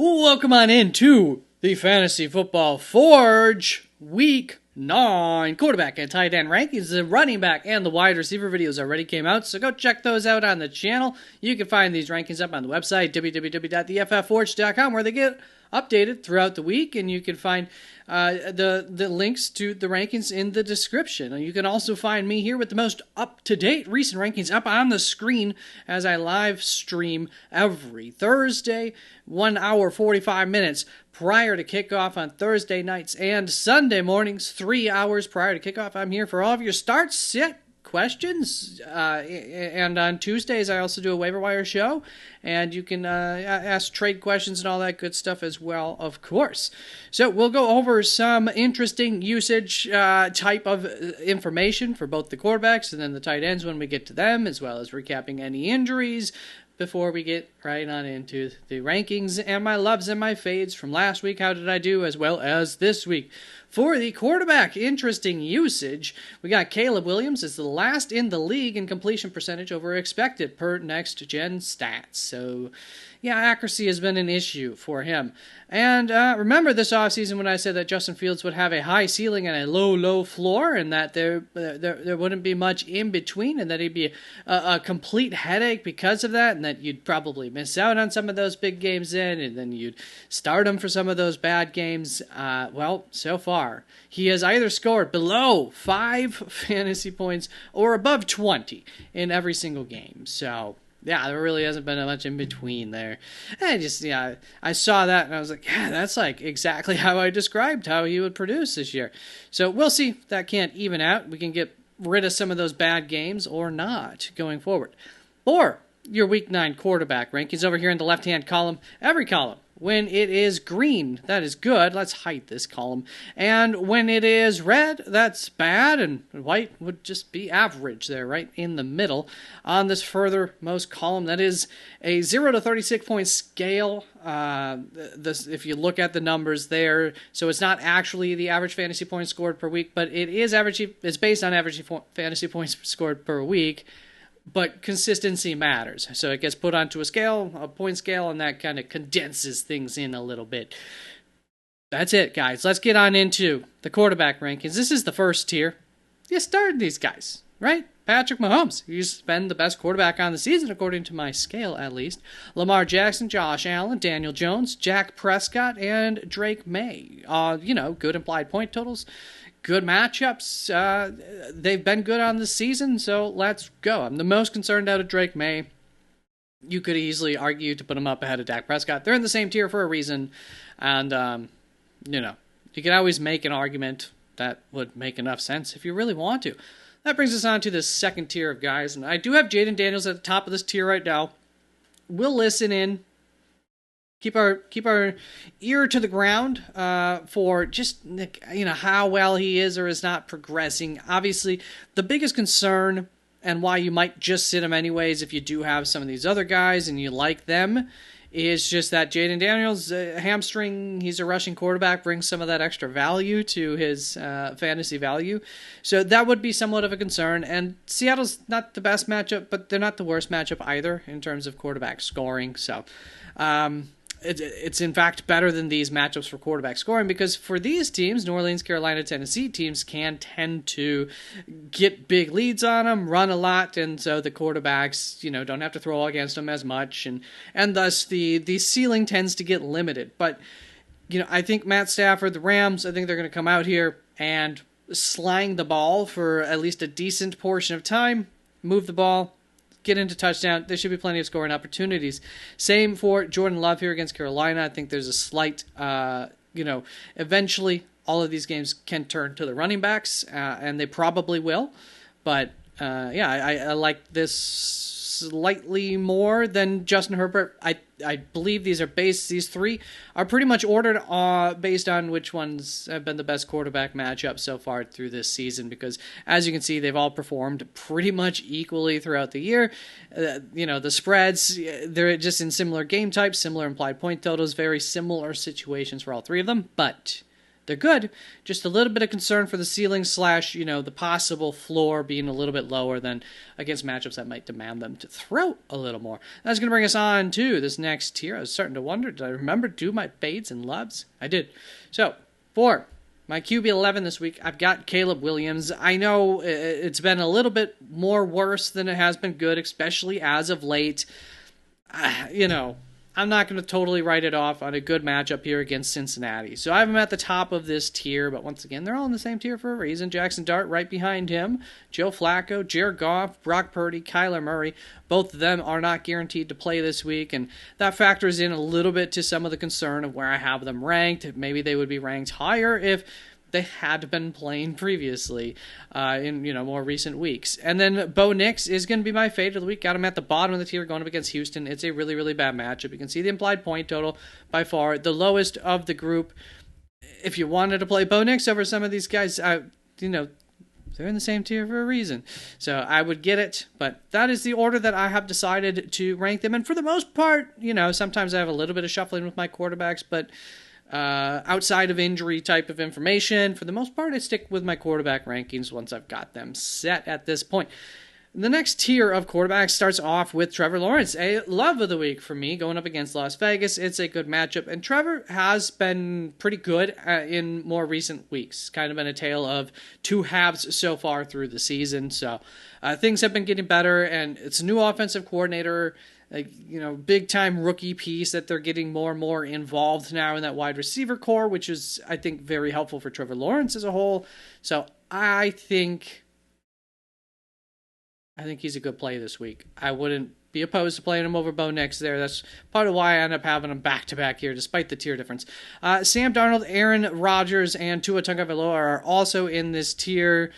Welcome on into the Fantasy Football Forge Week 9 quarterback and tight end rankings. The running back and the wide receiver videos already came out, so go check those out on the channel. You can find these rankings up on the website, www.theFFForge.com, where they get updated throughout the week, and you can find the links to the rankings in the description. You can also find me here with the most up-to-date recent rankings up on the screen as I live stream every Thursday, 1 hour 45 minutes prior to kickoff on Thursday nights and Sunday mornings, 3 hours prior to kickoff. I'm here for all of your start, sit, questions, and on Tuesdays I also do a waiver wire show, and you can ask trade questions and all that good stuff as well, of course. So we'll go over some interesting usage type of information for both the quarterbacks and then the tight ends when we get to them, as well as recapping any injuries before we get right on into the rankings and my loves and my fades from last week. How did I do, as well as this week? For the quarterback interesting usage, we got Caleb Williams as the last in the league in completion percentage over expected per Next Gen Stats. So, yeah, accuracy has been an issue for him. And remember this offseason when I said that Justin Fields would have a high ceiling and a low floor, and that there wouldn't be much in between, and that he'd be a complete headache because of that, and that you'd probably miss out on some of those big games and then you'd start him for some of those bad games. Well, so far, he has either scored below 5 fantasy points or above 20 in every single game. So, yeah, there really hasn't been much in between there. And I saw that and I was like, yeah, that's like exactly how I described how he would produce this year. So we'll see if that can't even out. We can get rid of some of those bad games or not going forward. Or your Week 9 quarterback rankings over here in the left-hand column. Every column, when it is green, that is good. Let's hide this column. And when it is red, that's bad. And white would just be average there, right in the middle. On this furthermost column, that is a 0 to 36 point scale. If you look at the numbers there, so it's not actually the average fantasy points scored per week, but it is average. It's based on average fantasy points scored per week. But consistency matters. So it gets put onto a point scale, and that kind of condenses things in a little bit. That's it, guys. Let's get on into the quarterback rankings. This is the first tier. You started these guys, right? Patrick Mahomes. He's been the best quarterback on the season, according to my scale, at least. Lamar Jackson, Josh Allen, Daniel Jones, Dak Prescott, and Drake May. Good implied point totals. Good matchups. They've been good on the season, so let's go. I'm the most concerned out of Drake May. You could easily argue to put him up ahead of Dak Prescott. They're in the same tier for a reason, and, you can always make an argument that would make enough sense if you really want to. That brings us on to the second tier of guys, and I do have Jaden Daniels at the top of this tier right now. We'll listen in. Keep our ear to the ground for just how well he is or is not progressing. Obviously, the biggest concern and why you might just sit him anyways if you do have some of these other guys and you like them is just that Jaden Daniels, hamstring, he's a rushing quarterback, brings some of that extra value to his fantasy value. So that would be somewhat of a concern. And Seattle's not the best matchup, but they're not the worst matchup either in terms of quarterback scoring. So it's in fact better than these matchups for quarterback scoring, because for these teams, New Orleans, Carolina, Tennessee teams can tend to get big leads on them, run a lot, and so the quarterbacks, don't have to throw against them as much, and thus the ceiling tends to get limited. But, I think Matt Stafford, the Rams, I think they're going to come out here and slang the ball for at least a decent portion of time, move the ball, get into touchdown. There should be plenty of scoring opportunities. Same for Jordan Love here against Carolina. I think there's a slight, eventually all of these games can turn to the running backs, and they probably will. But, I like this slightly more than Justin Herbert. I believe these three are pretty much ordered based on which ones have been the best quarterback matchup so far through this season, because as you can see, they've all performed pretty much equally throughout the year. The spreads, they're just in similar game types, similar implied point totals, very similar situations for all three of them, but they're good. Just a little bit of concern for the ceiling / the possible floor being a little bit lower than against matchups that might demand them to throw a little more. That's going to bring us on to this next tier. I was starting to wonder, did I remember to do my fades and loves? I did. So, for my QB 11 this week, I've got Caleb Williams. I know it's been a little bit more worse than it has been good, especially as of late. I'm not going to totally write it off on a good matchup here against Cincinnati. So I have him at the top of this tier, but once again, they're all in the same tier for a reason. Jackson Dart right behind him, Joe Flacco, Jared Goff, Brock Purdy, Kyler Murray. Both of them are not guaranteed to play this week, and that factors in a little bit to some of the concern of where I have them ranked. Maybe they would be ranked higher if they had been playing previously in more recent weeks. And then Bo Nix is going to be my fade of the week. Got him at the bottom of the tier going up against Houston. It's a really, really bad matchup. You can see the implied point total by far the lowest of the group. If you wanted to play Bo Nix over some of these guys, they're in the same tier for a reason. So I would get it, but that is the order that I have decided to rank them. And for the most part, sometimes I have a little bit of shuffling with my quarterbacks, but outside of injury type of information, for the most part, I stick with my quarterback rankings once I've got them set at this point. The next tier of quarterbacks starts off with Trevor Lawrence, a love of the week for me, going up against Las Vegas. It's a good matchup, and Trevor has been pretty good in more recent weeks. Kind of been a tale of two halves so far through the season, so things have been getting better, and it's a new offensive coordinator, big time rookie piece that they're getting more and more involved now in that wide receiver core, which is, I think, very helpful for Trevor Lawrence as a whole. So I think he's a good play this week. I wouldn't be opposed to playing him over Bo Nix there. That's part of why I end up having him back-to-back here, despite the tier difference. Sam Darnold, Aaron Rodgers, and Tua Tagovailoa are also in this tier.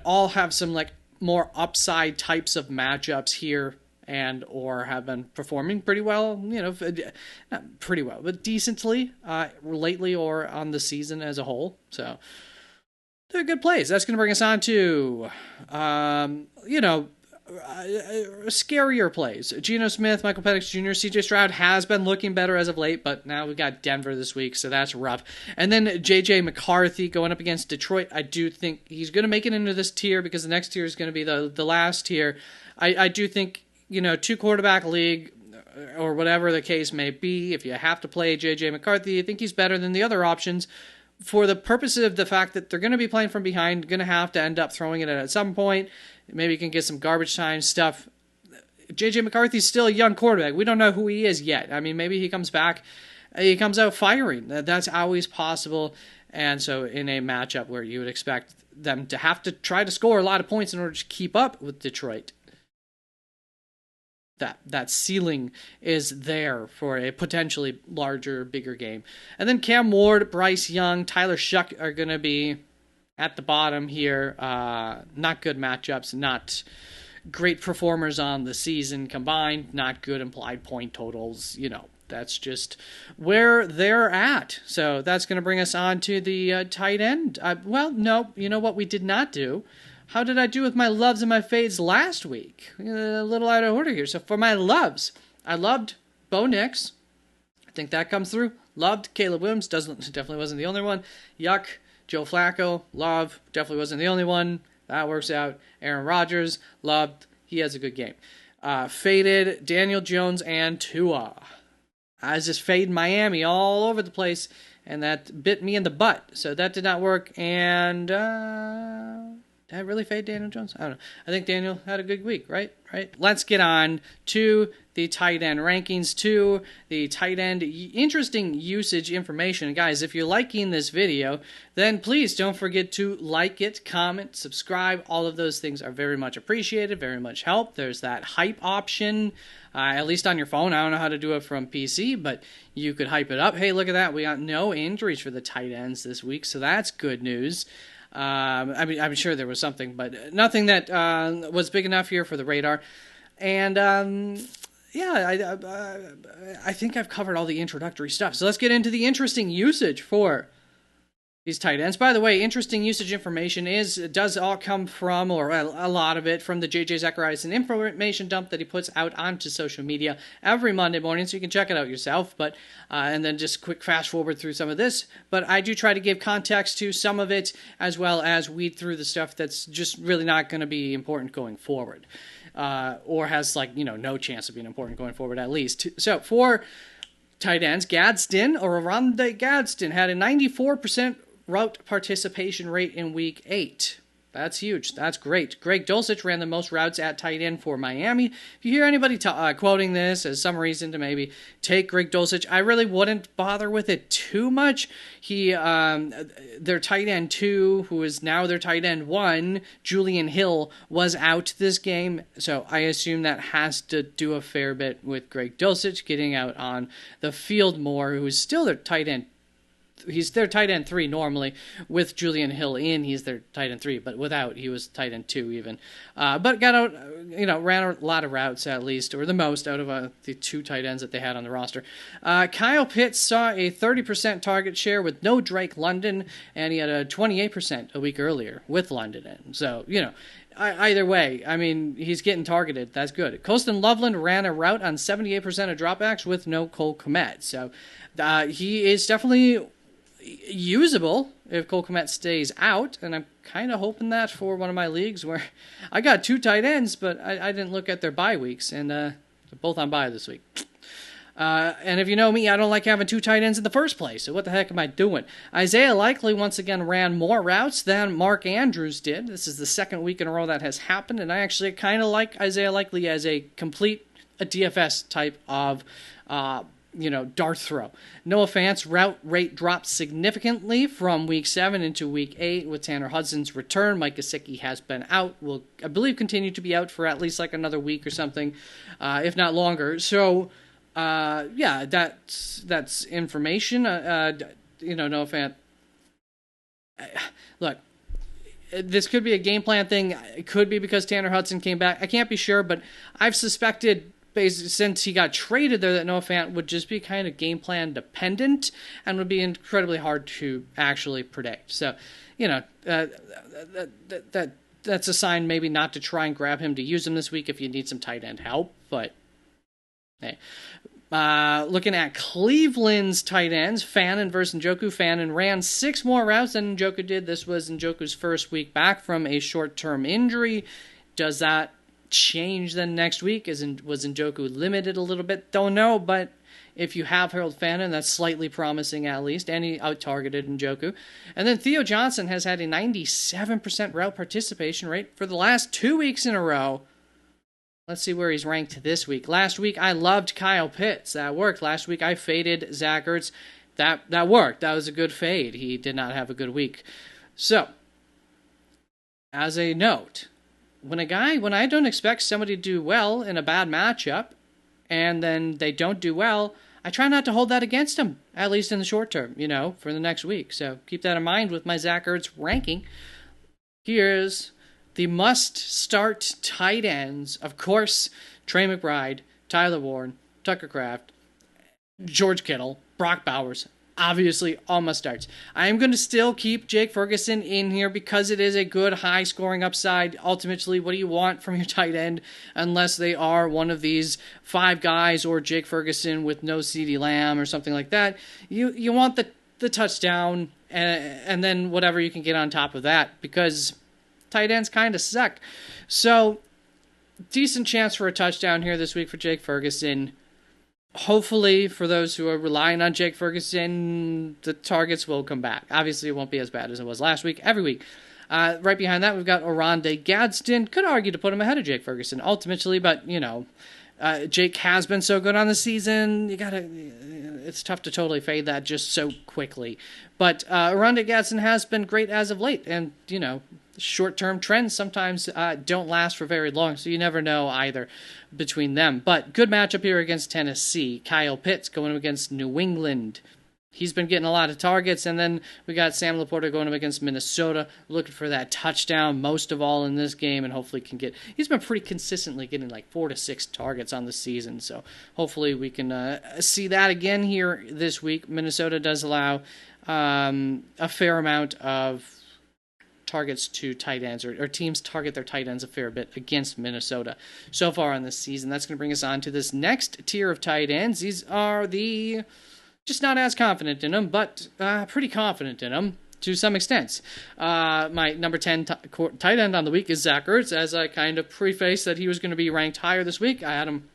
All have some more upside types of matchups here, and or have been performing pretty well, not pretty well, but decently lately or on the season as a whole. So they're good plays. That's going to bring us on to, scarier plays. Geno Smith, Michael Penix Jr., CJ Stroud has been looking better as of late, but now we got Denver this week, so that's rough. And then JJ McCarthy going up against Detroit. I do think he's going to make it into this tier because the next tier is going to be the last tier. I do think, two quarterback league or whatever the case may be, if you have to play J.J. McCarthy, I think he's better than the other options for the purposes of the fact that they're going to be playing from behind, going to have to end up throwing it at some point. Maybe you can get some garbage time stuff. J.J. McCarthy's still a young quarterback. We don't know who he is yet. I mean, maybe he comes back, he comes out firing. That's always possible. And so in a matchup where you would expect them to have to try to score a lot of points in order to keep up with Detroit, that ceiling is there for a potentially larger, bigger game. And then Cam Ward, Bryce Young, Tyler Shuck are going to be at the bottom here. Not good matchups, not great performers on the season combined, not good implied point totals. That's just where they're at. So that's going to bring us on to the tight end. No, you know what we did not do? How did I do with my loves and my fades last week? A little out of order here. So for my loves, I loved Bo Nix. I think that comes through. Loved Caleb Williams. Definitely wasn't the only one. Yuck. Joe Flacco. Love. Definitely wasn't the only one. That works out. Aaron Rodgers. Loved. He has a good game. Faded Daniel Jones and Tua. I was just fading Miami all over the place, and that bit me in the butt. So that did not work. And did I really fade Daniel Jones? I don't know. I think Daniel had a good week, right? Let's get on to the tight end rankings, to the tight end interesting usage information. Guys, if you're liking this video, then please don't forget to like it, comment, subscribe. All of those things are very much appreciated, very much help. There's that hype option, at least on your phone. I don't know how to do it from PC, but you could hype it up. Hey, look at that. We got no injuries for the tight ends this week, so that's good news. I'm sure there was something, but nothing that was big enough here for the radar. And I think I've covered all the introductory stuff. So let's get into the interesting usage for these tight ends. By the way, interesting usage information does all come from, or a lot of it, from the JJ Zachariason information dump that he puts out onto social media every Monday morning, so you can check it out yourself. But and then just quick fast forward through some of this. But I do try to give context to some of it, as well as weed through the stuff that's just really not going to be important going forward, or has no chance of being important going forward at least. So for tight ends, Oronde Gadsden had a 94% route participation rate in Week 8. That's huge. That's great. Greg Dulcich ran the most routes at tight end for Miami. If you hear anybody quoting this as some reason to maybe take Greg Dulcich, I really wouldn't bother with it too much. Their tight end 2, who is now their tight end 1, Julian Hill, was out this game, so I assume that has to do a fair bit with Greg Dulcich getting out on the field more, who is still their tight end. He's their tight end 3 normally. With Julian Hill in, he's their tight end 3, but without, he was tight end 2 even. But got out, ran a lot of routes at least, or the most out of the 2 tight ends that they had on the roster. Kyle Pitts saw a 30% target share with no Drake London, and he had a 28% a week earlier with London in. So, either way, I mean, he's getting targeted. That's good. Colston Loveland ran a route on 78% of dropbacks with no Cole Kmet. So he is definitely usable if Cole Kmet stays out, and I'm kind of hoping that for one of my leagues where I got 2 tight ends, but I didn't look at their bye weeks, and they're both on bye this week. And if you know me, I don't like having 2 tight ends in the first place, so what the heck am I doing? Isaiah Likely once again ran more routes than Mark Andrews did. This is the second week in a row that has happened, and I actually kind of like Isaiah Likely as a DFS type of dart throw. Noah Fant's route rate dropped significantly from Week 7 into Week 8 with Tanner Hudson's return. Mike Gesicki has been out, will, I believe, continue to be out for at least another week or something, if not longer. So, that's information. Noah Fant. Look, this could be a game plan thing. It could be because Tanner Hudson came back. I can't be sure, but I've suspected since he got traded there that Noah Fant would just be kind of game plan dependent and would be incredibly hard to actually predict. So, that's a sign maybe not to try and grab him to use him this week if you need some tight end help. But hey, looking at Cleveland's tight ends, Fannin versus Njoku. Fannin ran 6 more routes than Njoku did. This was Njoku's first week back from a short-term injury. Does that change then next week? Was Njoku limited a little bit? Don't know, but if you have Harold Fannin, that's slightly promising at least, and he out-targeted Njoku. And then Theo Johnson has had a 97% route participation rate for the last 2 weeks in a row. Let's see where he's ranked this week. Last week, I loved Kyle Pitts. That worked. Last week, I faded Zach Ertz. That worked. That was a good fade. He did not have a good week. So, as a note, when I don't expect somebody to do well in a bad matchup, and then they don't do well, I try not to hold that against them, at least in the short term, for the next week. So keep that in mind with my Zach Ertz ranking. Here's the must-start tight ends. Of course, Trey McBride, Tyler Warren, Tucker Kraft, George Kittle, Brock Bowers. Obviously, all must-starts. I am going to still keep Jake Ferguson in here because it is a good high-scoring upside. Ultimately, what do you want from your tight end unless they are one of these 5 guys or Jake Ferguson with no CeeDee Lamb or something like that? You want the touchdown and then whatever you can get on top of that because tight ends kind of suck. So, decent chance for a touchdown here this week for Jake Ferguson. Hopefully, for those who are relying on Jake Ferguson, the targets will come back. Obviously, it won't be as bad as it was last week, every week. Right behind that, we've got Oronde Gadsden. Could argue to put him ahead of Jake Ferguson, ultimately, but, Jake has been so good on the season, it's tough to totally fade that just so quickly. But Oronde Gadsden has been great as of late, and, short-term trends sometimes don't last for very long, so you never know either between them. But good matchup here against Tennessee. Kyle Pitts going against New England. he's been getting a lot of targets. And then we got Sam Laporta going up against Minnesota, looking for that touchdown most of all in this game, and hopefully he's been pretty consistently getting like 4 to 6 targets on the season. So hopefully we can see that again here this week. Minnesota does allow a fair amount of targets to tight ends, or teams target their tight ends a fair bit against Minnesota so far on this season. That's going to bring us on to this next tier of tight ends. These are just not as confident in them, but pretty confident in them to some extent. My number 10 tight end on the week is Zach Ertz. As I kind of prefaced that he was going to be ranked higher this week, I had him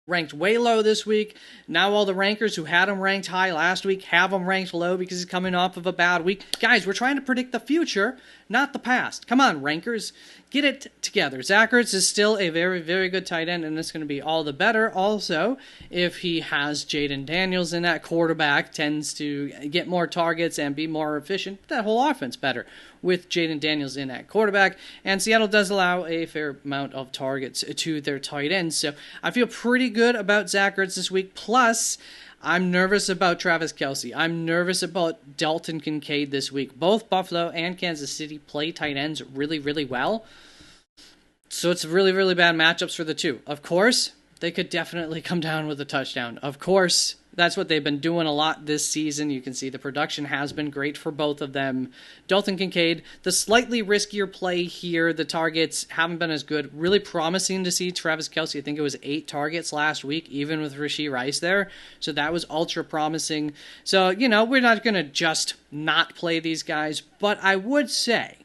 ranked way low this week. Now all the rankers who had him ranked high last week have him ranked low because he's coming off of a bad week. Guys, we're trying to predict the future, not the past. Come on, rankers. Get it together. Zach Ertz is still a very, very good tight end, and it's going to be all the better also if he has Jaden Daniels in that. Quarterback tends to get more targets and be more efficient. That whole offense better with Jaden Daniels in at quarterback. And Seattle does allow a fair amount of targets to their tight ends. So I feel pretty good about Zach Ertz this week. Plus, I'm nervous about Travis Kelce. I'm nervous about Dalton Kincaid this week. Both Buffalo and Kansas City play tight ends really, really well. So it's really, really bad matchups for the two. Of course, they could definitely come down with a touchdown. Of course, that's what they've been doing a lot this season. You can see the production has been great for both of them. Dalton Kincaid, the slightly riskier play here. The targets haven't been as good. Really promising to see Travis Kelce. I think it was 8 targets last week, even with Rashee Rice there. So that was ultra promising. So, we're not going to just not play these guys. But I would say,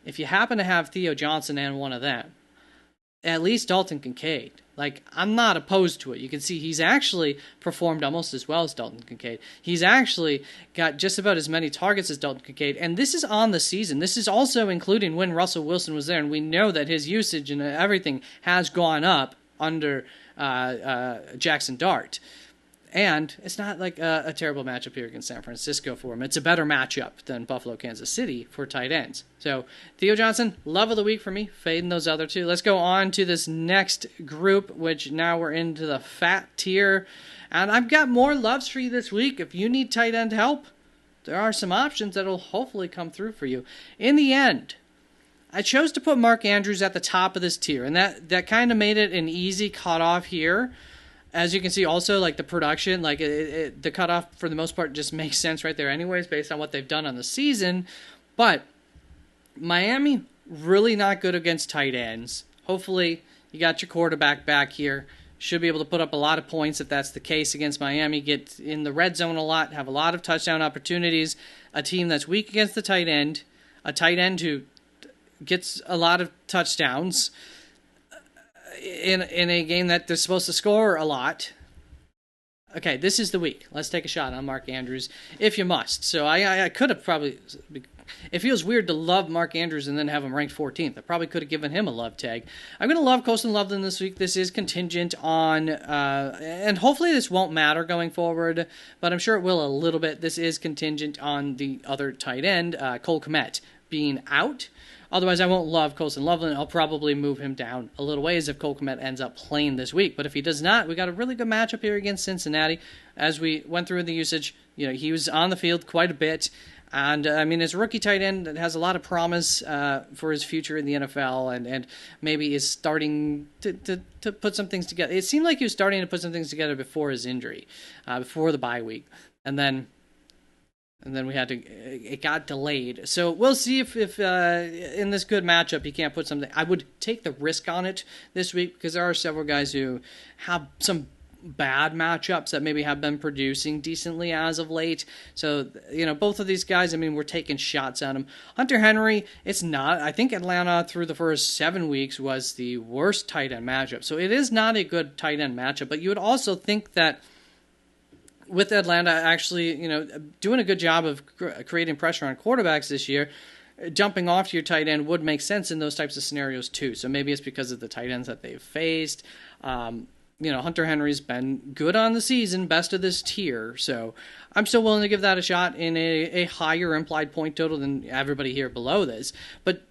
if you happen to have Theo Johnson and one of them, at least Dalton Kincaid. I'm not opposed to it. You can see he's actually performed almost as well as Dalton Kincaid. He's actually got just about as many targets as Dalton Kincaid, and this is on the season. This is also including when Russell Wilson was there, and we know that his usage and everything has gone up under Jackson Dart. And it's not like a terrible matchup here against San Francisco for him. It's a better matchup than Buffalo, Kansas City for tight ends. So Theo Johnson, love of the week for me, fading those other two. Let's go on to this next group, which now we're into the fat tier. And I've got more loves for you this week. If you need tight end help, there are some options that will hopefully come through for you. In the end, I chose to put Mark Andrews at the top of this tier, and that kind of made it an easy cutoff here. As you can see, also, the production, the cutoff, for the most part, just makes sense right there anyways, based on what they've done on the season. But Miami, really not good against tight ends. Hopefully, you got your quarterback back here. Should be able to put up a lot of points if that's the case against Miami. Get in the red zone a lot, have a lot of touchdown opportunities. A team that's weak against the tight end. A tight end who gets a lot of touchdowns in a game that they're supposed to score a lot. Okay, this is the week. Let's take a shot on Mark Andrews, if you must. So I could have probably... It feels weird to love Mark Andrews and then have him ranked 14th. I probably could have given him a love tag. I'm going to love Colston Loveland this week. This is contingent on... and hopefully this won't matter going forward, but I'm sure it will a little bit. This is contingent on the other tight end, Cole Kmet, being out. Otherwise, I won't love Colston Loveland. I'll probably move him down a little ways if Cole Kmet ends up playing this week. But if he does not, we got a really good matchup here against Cincinnati. As we went through the usage, he was on the field quite a bit. And, it's a rookie tight end that has a lot of promise for his future in the NFL and maybe is starting to put some things together. It seemed like he was starting to put some things together before his injury, before the bye week. And then it got delayed. So we'll see if in this good matchup he can't put something. I would take the risk on it this week because there are several guys who have some bad matchups that maybe have been producing decently as of late. So, both of these guys, we're taking shots at them. Hunter Henry, it's not. I think Atlanta through the first 7 weeks was the worst tight end matchup. So it is not a good tight end matchup, but you would also think that with Atlanta actually, doing a good job of creating pressure on quarterbacks this year, jumping off to your tight end would make sense in those types of scenarios too. So maybe it's because of the tight ends that they've faced. Hunter Henry's been good on the season, best of this tier. So I'm still willing to give that a shot in a higher implied point total than everybody here below this. But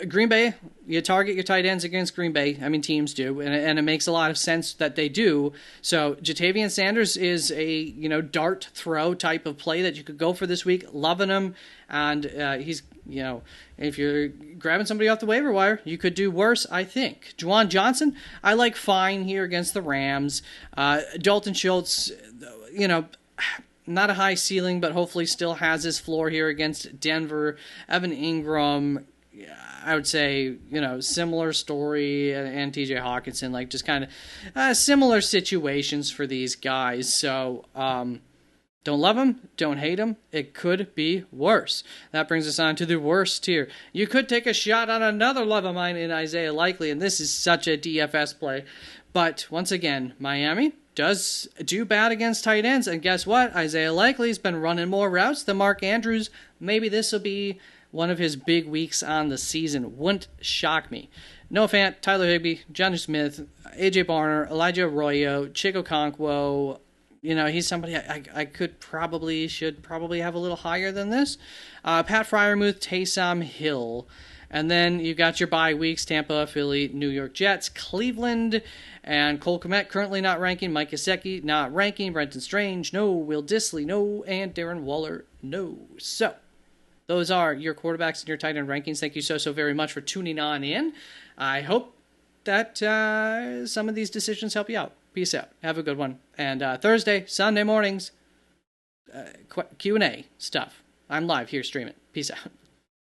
Green Bay, you target your tight ends against Green Bay. I mean, teams do, and it makes a lot of sense that they do. So Jatavian Sanders is a dart throw type of play that you could go for this week. Loving him, and he's if you're grabbing somebody off the waiver wire, you could do worse. I think Juwan Johnson, I like fine here against the Rams. Dalton Schultz, not a high ceiling, but hopefully still has his floor here against Denver. Evan Ingram, I would say, similar story, and TJ Hawkinson, like just kind of similar situations for these guys. So, don't love them, don't hate them. It could be worse. That brings us on to the worst tier. You could take a shot on another love of mine in Isaiah Likely, and this is such a DFS play. But once again, Miami does do bad against tight ends, and guess what? Isaiah Likely's been running more routes than Mark Andrews. Maybe this will be one of his big weeks on the season. Wouldn't shock me. Noah Fant, Tyler Higbee, Jonnu Smith, AJ Barner, Elijah Arroyo, Chico Okonkwo. He's somebody I should probably have a little higher than this. Pat Freiermuth, Taysom Hill. And then you got your bye weeks: Tampa, Philly, New York Jets, Cleveland, and Cole Kmet currently not ranking. Mike Gesicki not ranking. Brenton Strange, no. Will Dissly, no. And Darren Waller, no. So, those are your quarterbacks and your tight end rankings. Thank you so very much for tuning on in. I hope that some of these decisions help you out. Peace out. Have a good one. And Thursday, Sunday mornings, Q&A stuff. I'm live here streaming. Peace out.